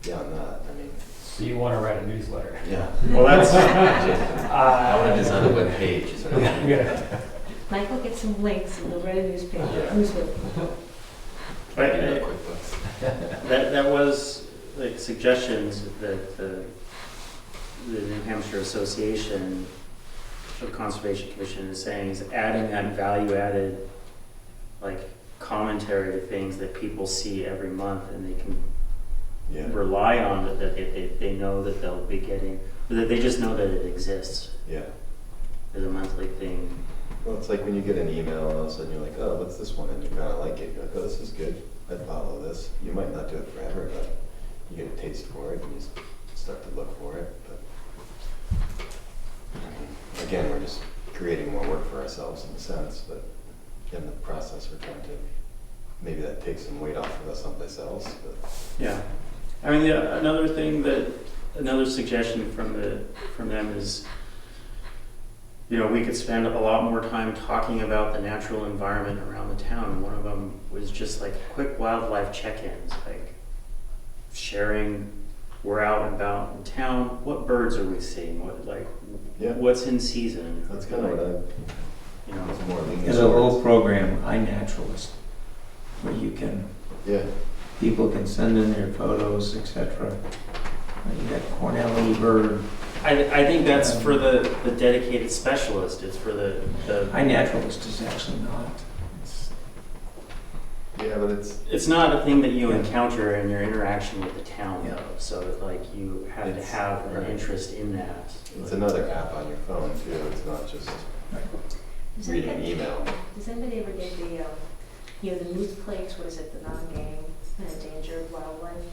beyond that, I mean. So you want to write a newsletter? Yeah. Well, that's, I want to design a web page. Is what I want. Yeah. Michael, get some links and we'll write a newspaper, Yeah. newspaper. but QuickBooks. that was like suggestions that the New Hampshire Association the Conservation Commission is saying is adding that value-added, like, commentary to things that people see every month and they can Yeah, rely on it, that they know that they'll be getting, or that they just know that it exists yeah. as a monthly thing. Well, it's like when you get an email and all of a sudden you're like, oh, what's this one? And you kind of like it. You're like, oh, this is good. I'd follow this. You might not do it forever, but you get a taste for it and you start to look for it. But I mean, again, we're just creating more work for ourselves in a sense, but in the process, we're trying to, maybe that takes some weight off of us someplace else, but Yeah. I mean, another suggestion from them is, we could spend a lot more time talking about the natural environment around the town. One of them was just like quick wildlife check-ins, like sharing, we're out and about in town, what birds are we seeing? yeah, What's in season? that's kind of what Like, I'm more leaning There's a whole towards. program, iNaturalist, where you can, Yeah, people can send in their photos, etc. You got Cornell eBird. I think that's for the dedicated specialist. It's for the iNaturalist is actually not. yeah, but It's not a thing that you encounter in your interaction with the town, Yeah. though. So, like, you have to It's- have an right. interest in that. it's another app on your phone too. It's not just Does reading an anybody- email. Does anybody ever get the news plates, what is it, the non-game and endangered wildlife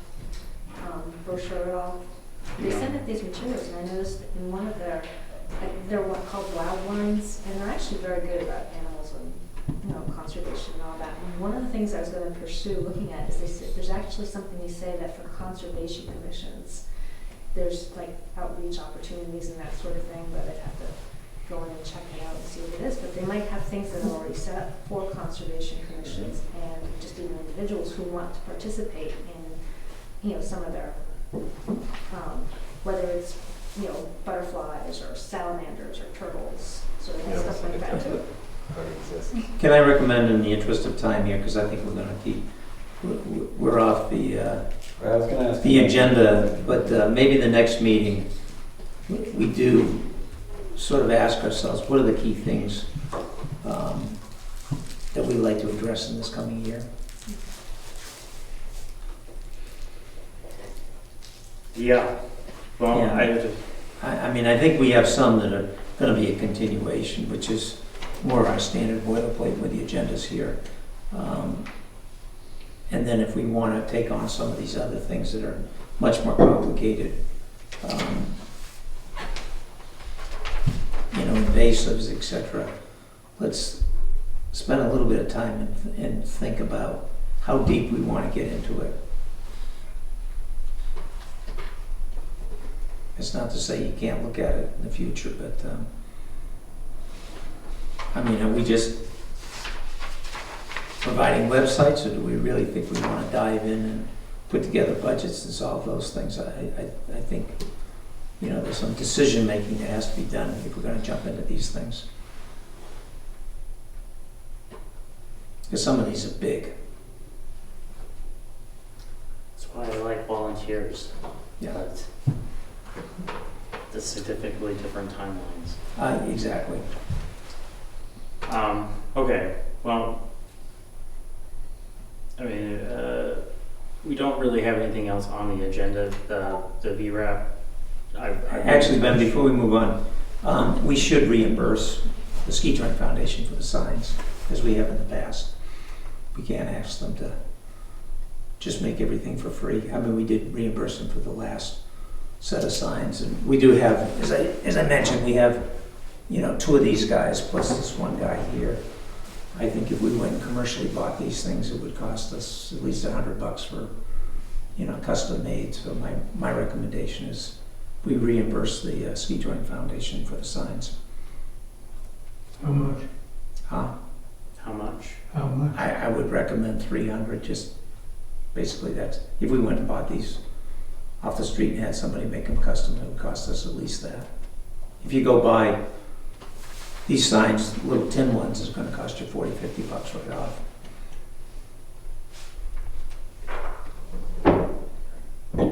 brochure at all? They Yeah. send out these materials, and I noticed that in one of they're what called wild lines, and they're actually very good about animals and, conservation and all that. And one of the things I was gonna pursue looking at is they said, there's actually something they say that for conservation commissions, there's like outreach opportunities and that sort of thing, but I'd have to go in and check it out and see what it is. But they might have things that are already set up for conservation commissions and just even individuals who want to participate in, some of their, whether it's, butterflies or salamanders or turtles, sort of Yeah, stuff like that too. Already exists. Can I recommend, in the interest of time here, because I think we're going to keep, we're off the I was gonna ask. agenda, but maybe the next meeting, we do sort of ask ourselves, what are the key things that we'd like to address in this coming year? Yeah. Well, Yeah. I mean, I think we have some that are going to be a continuation, which is more our standard boilerplate with the agendas here. And then if we want to take on some of these other things that are much more complicated, invasives, etc., let's spend a little bit of time and think about how deep we want to get into it. It's not to say you can't look at it in the future, but, are we just providing websites, or do we really think we want to dive in and put together budgets and solve those things? I think, there's some decision-making that has to be done if we're going to jump into these things. Because some of these are big. that's why I like volunteers. Yeah. But the significantly different timelines. Exactly. Okay, well, we don't really have anything else on the agenda. The VRAP. Actually, Ben, before we move on, we should reimburse the Ski Joint Foundation for the signs, as we have in the past. We can't ask them to just make everything for free. We did reimburse them for the last set of signs, and we do have, as I mentioned, we have, two of these guys plus this one guy here. I think if we went and commercially bought these things, it would cost us at least $100 for, custom made. So my recommendation is we reimburse the Ski Joint Foundation for the signs. How much? How much? How much? I would recommend 300. Just basically that's, if we went and bought these off the street and had somebody make them custom, it would cost us at least that. If you go buy these signs, little tin ones, is going to cost you $40, $50 right off.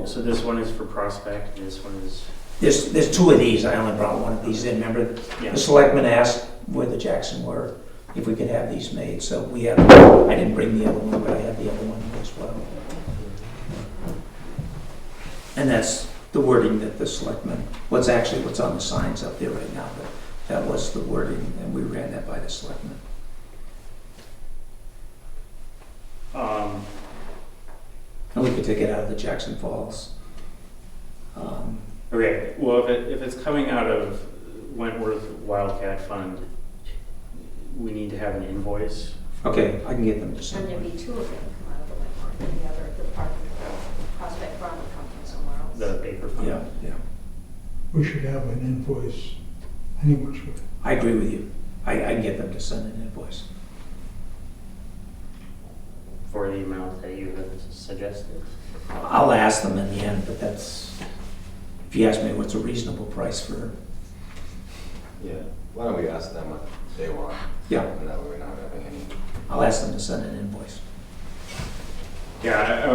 So this one is for Prospect, and this one is There's two of these, I only brought one of these in, remember? Yeah. The selectmen asked where the Jackson were, if we could have these made, so we have, I didn't bring the other one, but I have the other one as well. And that's the wording that the selectmen, what's on the signs up there right now, but that was the wording, and we ran that by the selectmen. And we could take it out of the Jackson Falls. Okay, well, if it's coming out of Wentworth Wildcat Fund, we need to have an invoice. Okay, I can get them to And send there'd one. be two of them come out of the Wentworth, and the other, the park, Prospect Farm would come from somewhere else. The paper fund. Yeah, yeah. We should have an invoice any which way. I agree with you. I can get them to send an invoice. For the amount that you have suggested. I'll ask them in the end, but that's, if you ask me what's a reasonable price for, Yeah, why don't we ask them what they want? yeah, And that way we're not having any. I'll ask them to send an invoice. Yeah,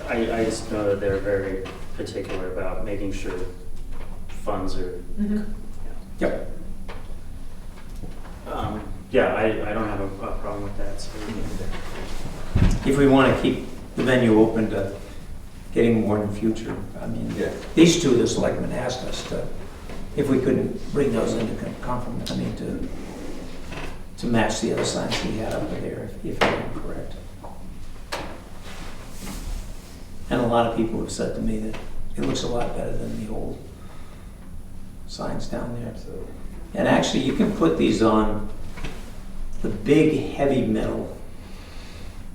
I just know that they're very particular about making sure funds are. Mhm. Yep. Yeah, I don't have a problem with that, so we can. If we want to keep the venue open to getting more in the future, I mean, Yeah, these two, the selectmen asked us to, if we couldn't bring those into conformity, I mean, to match the other signs we had up there, if I'm correct. And a lot of people have said to me that it looks a lot better than the old signs down there. absolutely. And actually, you can put these on the big, heavy metal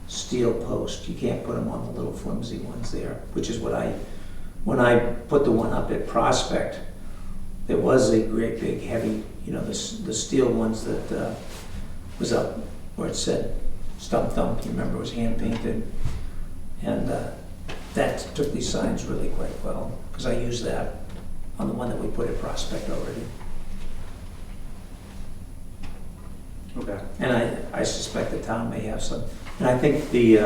steel post. You can't put them on the little flimsy ones there, which is what when I put the one up at Prospect, there was a great big heavy, the steel ones that was up where it said Stump Thump, you remember, it was hand painted. And that took these signs really quite well, because I used that on the one that we put at Prospect already. Okay. And I suspect the town may have some. And I think we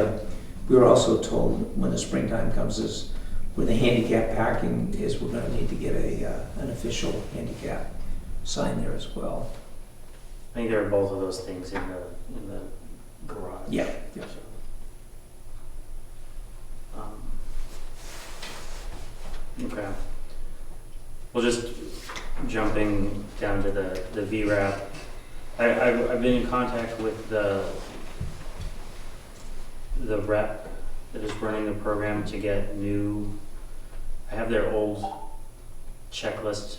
were also told when the springtime comes is where the handicap parking is, we're gonna need to get an official handicap sign there as well. I think there are both of those things in the garage. Yeah, yeah. Okay. Well, just jumping down to the VRAP. I've been in contact with the rep that is running the program to get I have their old checklist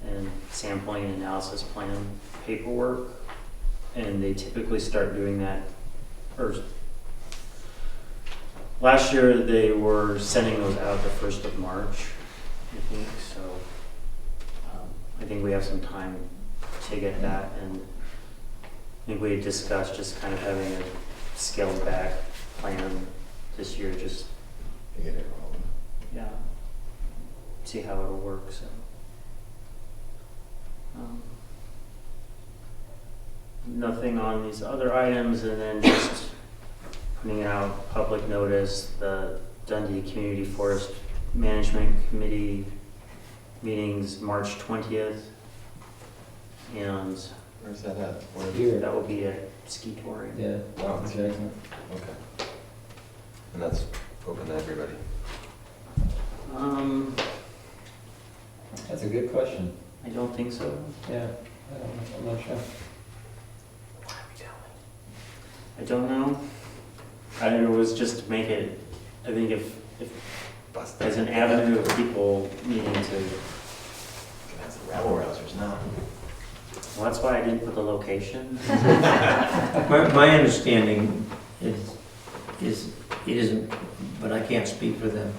and sampling and analysis plan paperwork, and they typically start doing that, or last year they were sending those out the 1st of March, I think, so I think we have some time to get that, and I think we had discussed just kind of having a scaled back plan this year, just, To get it rolling. yeah, see how it'll work, so. Nothing on these other items, and then just putting out public notice, the Dundee Community Forest Management Committee meetings March 20th, and Where's that at? Where? Here. that will be at Ski Touring. Yeah. Oh, Jackson. okay. And that's open to everybody. That's a good question. I don't think so. Yeah, I'm not sure. I don't know. I don't know, it was just to make it, I think if as an avenue of people needing to, That's the rabble rousers now. well, that's why I didn't put the location. My understanding is it isn't, but I can't speak for them,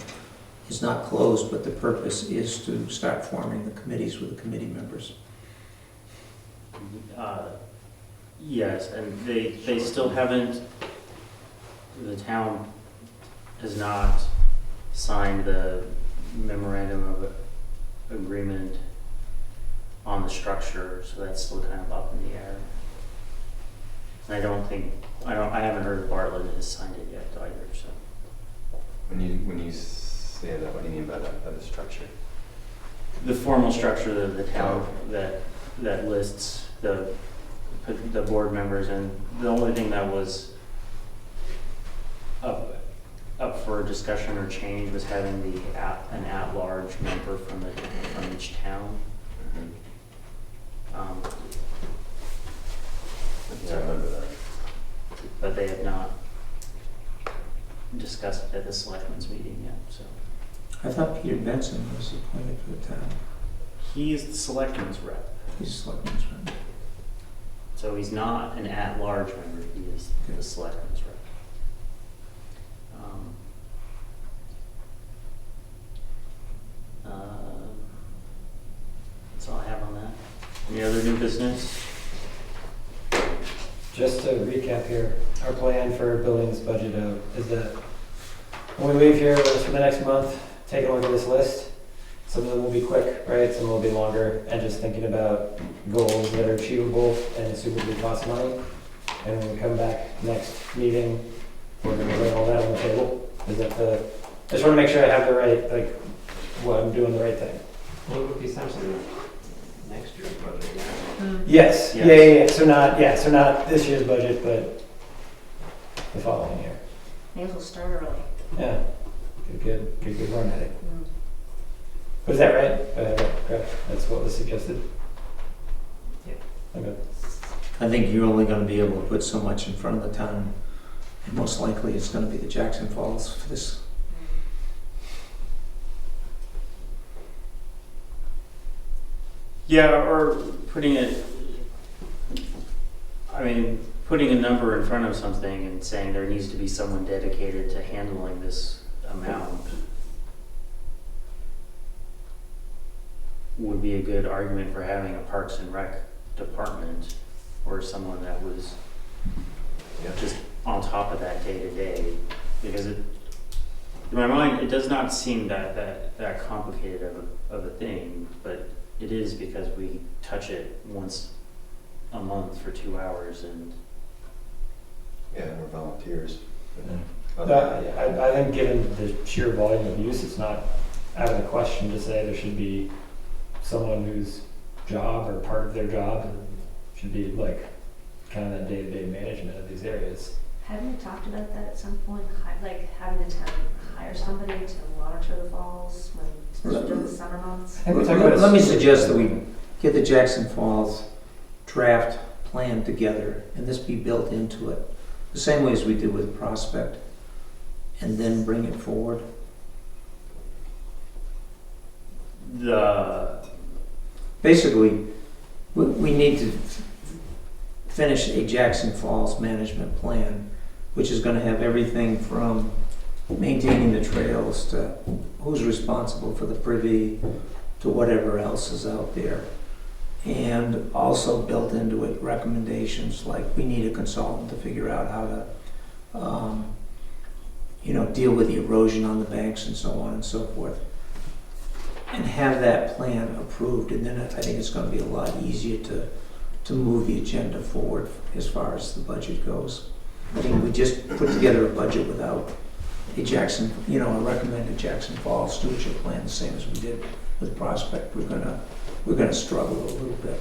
it's not closed, but the purpose is to start forming the committees with the committee members. Yes, and they still haven't, the town has not signed the memorandum of agreement on the structure, so that's still kind of up in the air. And I haven't heard if Bartlett has signed it yet either, so. When you say that, what do you mean by that, by the structure? the formal structure of the town that lists the board members, and the only thing that was up for discussion or change was having an at-large member from each town. Yeah, I remember that. But they have not discussed it at the selectmen's meeting yet, so. I thought Peter Benson was appointed for the town. He is the selectmen's rep, He's a selectman's rep. so he's not an at-large member, he is the selectmen's rep. That's all I have on that. Any other new business? Just to recap here, our plan for building this budget out is that when we leave here for the next month, take a look at this list. Some of them will be quick, right? Some will be longer, and just thinking about goals that are achievable and assumably cost money. And when we come back next meeting, we're gonna lay all that on the table. Is that I just wanna make sure I have the right, like, what I'm doing the right thing. Well, it would be essentially next year's budget, yeah. Yes, Yes. yeah, so not this year's budget, but the following year. May as well start early. Yeah, good run at it. Mm. Was that right? Correct. That's what was suggested? Yeah. Okay. I think you're only gonna be able to put so much in front of the town. And most likely it's gonna be the Jackson Falls for this. Yeah, or putting a number in front of something and saying there needs to be someone dedicated to handling this amount would be a good argument for having a Parks and Rec department or someone that was just on top of that day to day. Because in my mind, it does not seem that complicated of a thing, but it is because we touch it once a month for 2 hours and. Yeah, and we're volunteers. I think given the sheer volume of use, it's not out of the question to say there should be someone whose job or part of their job should be like kind of that day-to-day management of these areas. Haven't we talked about that at some point? Like having the town hire somebody to monitor the falls especially during the summer months? Let me suggest that we get the Jackson Falls draft plan together and this be built into it, the same way as we did with Prospect, and then bring it forward. Basically, we need to finish a Jackson Falls management plan, which is going to have everything from maintaining the trails to who's responsible for the privy to whatever else is out there. And also built into it recommendations like we need a consultant to figure out how to deal with the erosion on the banks and so on and so forth. And have that plan approved, and then I think it's going to be a lot easier to move the agenda forward as far as the budget goes. I think we just put together a budget without a recommended Jackson Falls stewardship plan, the same as we did with Prospect. We're gonna struggle a little bit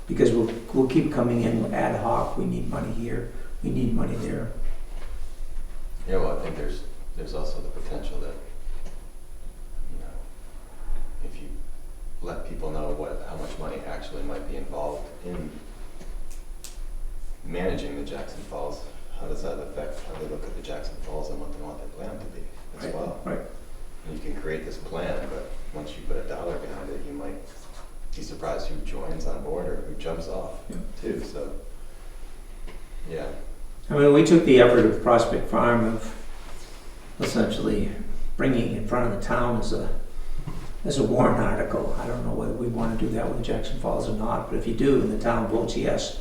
because we'll keep coming in ad hoc. We need money here. We need money there. Yeah, well, I think there's also the potential that, if you let people know how much money actually might be involved in managing the Jackson Falls, how does that affect how they look at the Jackson Falls and what they want their plan to be as well? Right. You can create this plan, but once you put a dollar behind it, you might be surprised who joins on board or who jumps off too. So, yeah. I mean, we took the effort of Prospect Farm of essentially bringing it in front of the town as a warrant article. I don't know whether we want to do that with Jackson Falls or not, but if you do and the town votes yes,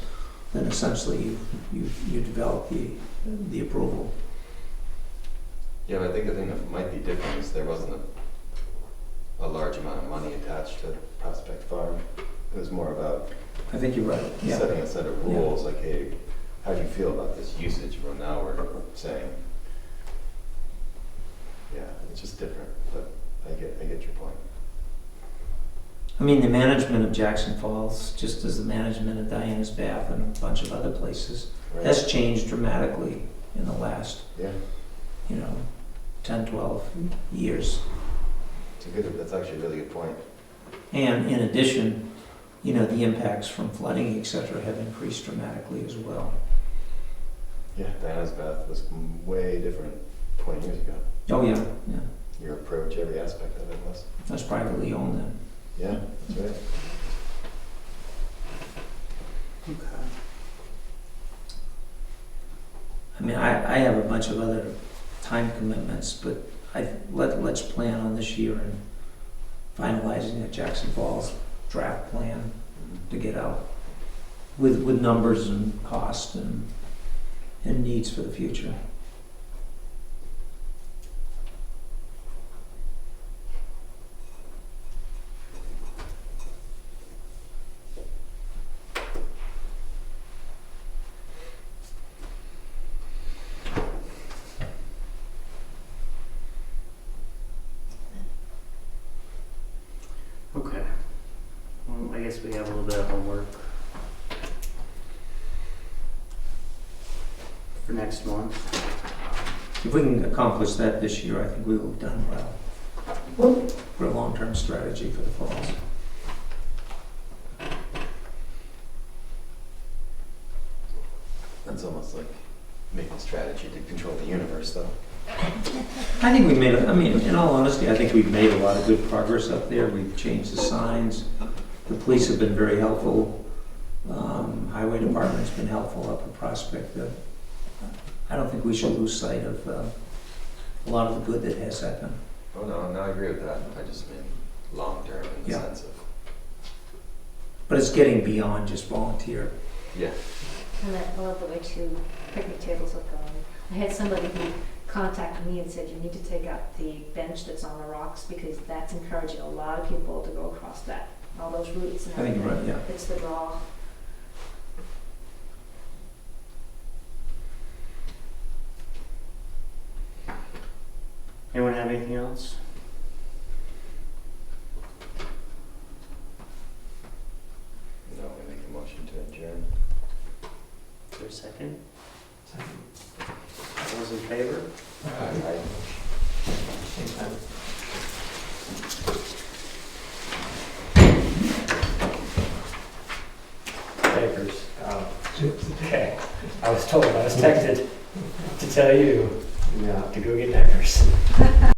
then essentially you develop the approval. Yeah, but I think the thing that might be different is there wasn't a large amount of money attached to Prospect Farm. It was more about I think you're right. Yeah. setting a set of rules, like, hey, how do you feel about this usage? Well, now we're saying, yeah, it's just different, but I get your point. I mean, the management of Jackson Falls, just as the management of Diana's Bath and a bunch of other places, Right. has changed dramatically in the last, Yeah, 10, 12 years. that's actually a really good point. And in addition, the impacts from flooding, et cetera, have increased dramatically as well. Yeah, Diana's Bath was way different 20 years ago. Oh, yeah, yeah. Your approach, every aspect of it was. That's privately owned then. Yeah, that's right. Okay. I mean, I have a bunch of other time commitments, but let's plan on this year and finalizing a Jackson Falls draft plan to get out with numbers and cost and needs for the future. Okay. Well, I guess we have a little bit of homework for next month. If we can accomplish that this year, I think we will have done well for a long-term strategy for the falls. That's almost like making strategy to control the universe, though. I think we made, in all honesty, I think we've made a lot of good progress up there. We've changed the signs. The police have been very helpful. Highway department's been helpful up at Prospect. I don't think we should lose sight of a lot of the good that has happened. Oh, no, I agree with that. I just mean long-term in the Yeah. sense of, But it's getting beyond just volunteer. yeah. And I love the way two picnic tables look going. I had somebody who contacted me and said, you need to take out the bench that's on the rocks because that's encouraging a lot of people to go across that, all those routes and I think everything. you're right, yeah. It's the draw. Anyone have anything else? No, we make a motion to adjourn. Is there a second? All those in favor? Aye. Same time. Papers. Okay. I was told, I was texted to tell you Yeah. to go get diapers.